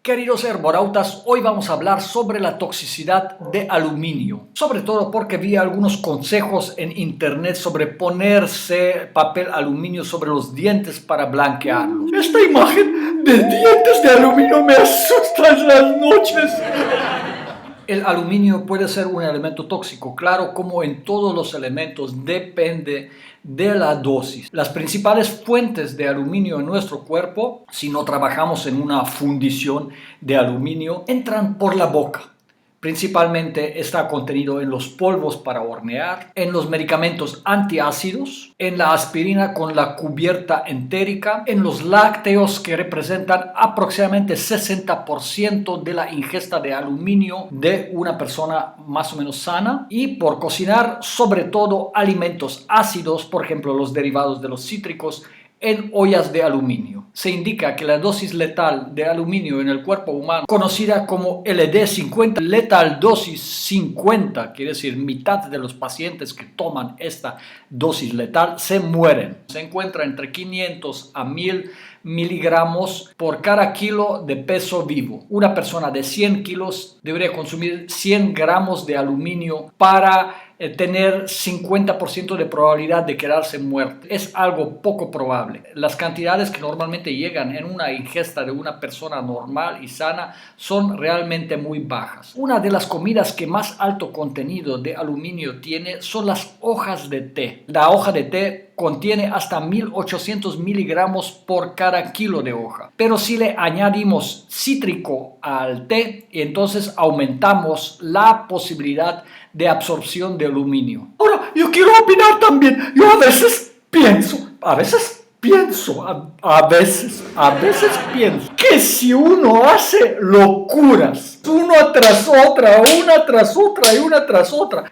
Queridos herborautas, hoy vamos a hablar sobre la toxicidad de aluminio, sobre todo porque vi algunos consejos en internet sobre ponerse papel aluminio sobre los dientes para blanquearlos. Esta imagen de dientes de aluminio me asusta en las noches. El aluminio puede ser un elemento tóxico, claro, como en todos los elementos, depende de la dosis. Las principales fuentes de aluminio en nuestro cuerpo, si no trabajamos en una fundición de aluminio, entran por la boca. Principalmente está contenido en los polvos para hornear, en los medicamentos antiácidos, en la aspirina con la cubierta entérica, en los lácteos que representan aproximadamente 60% de la ingesta de aluminio de una persona más o menos sana, y por cocinar sobre todo alimentos ácidos, por ejemplo los derivados de los cítricos, en ollas de aluminio. Se indica que la dosis letal de aluminio en el cuerpo humano, conocida como LD50, letal dosis 50, quiere decir mitad de los pacientes que toman esta dosis letal se mueren. Se encuentra entre 500 a 1000 miligramos por cada kilo de peso vivo. Una persona de 100 kilos debería consumir 100 gramos de aluminio para tener 50% de probabilidad de quedarse muerto. Es algo poco probable. Las cantidades que normalmente llegan en una ingesta de una persona normal y sana son realmente muy bajas. Una de las comidas que más alto contenido de aluminio tiene son las hojas de té. La hoja de té contiene hasta 1800 miligramos por cada kilo de hoja. Pero si le añadimos cítrico al té, entonces aumentamos la posibilidad de absorción de aluminio. Ahora, yo quiero opinar también. Yo a veces pienso que si uno hace locuras, una tras otra,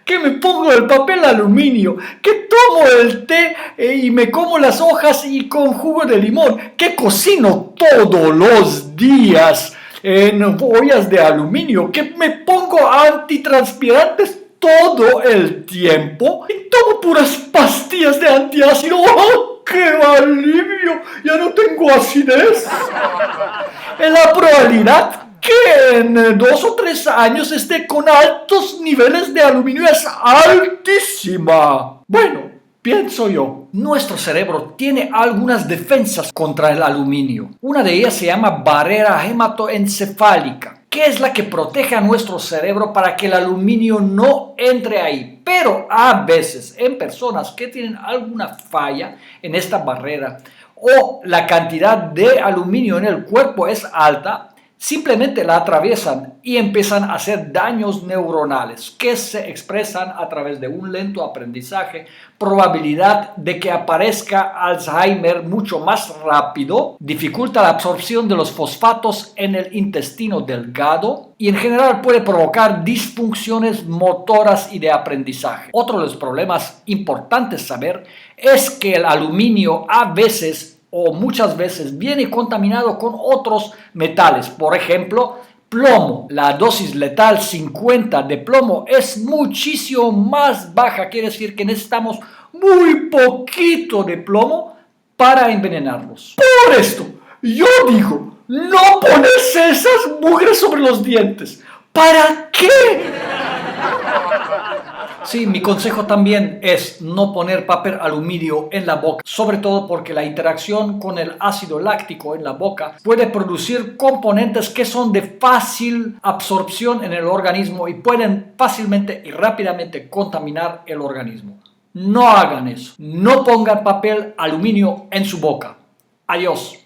que me pongo el papel aluminio, que tomo el té y me como las hojas y con jugo de limón, que cocino todos los días en ollas de aluminio, que me pongo antitranspirantes todo el tiempo y tomo puras pastillas de antiácido. ¡Oh, qué alivio! Ya no tengo acidez. La probabilidad que en 2 o 3 años esté con altos niveles de aluminio es altísima. Bueno, pienso yo, nuestro cerebro tiene algunas defensas contra el aluminio. Una de ellas se llama barrera hematoencefálica, que es la que protege a nuestro cerebro para que el aluminio no entre ahí. Pero a veces en personas que tienen alguna falla en esta barrera o la cantidad de aluminio en el cuerpo es alta, simplemente la atraviesan y empiezan a hacer daños neuronales que se expresan a través de un lento aprendizaje, probabilidad de que aparezca Alzheimer mucho más rápido, dificulta la absorción de los fosfatos en el intestino delgado y en general puede provocar disfunciones motoras y de aprendizaje. Otro de los problemas importantes saber es que el aluminio a veces o muchas veces viene contaminado con otros metales, por ejemplo, plomo. La dosis letal 50 de plomo es muchísimo más baja, quiere decir que necesitamos muy poquito de plomo para envenenarlos. Por esto, yo digo, no ponerse esas mugres sobre los dientes. ¿Para qué? Sí, mi consejo también es no poner papel aluminio en la boca, sobre todo porque la interacción con el ácido láctico en la boca puede producir componentes que son de fácil absorción en el organismo y pueden fácilmente y rápidamente contaminar el organismo. No hagan eso, no pongan papel aluminio en su boca. Adiós.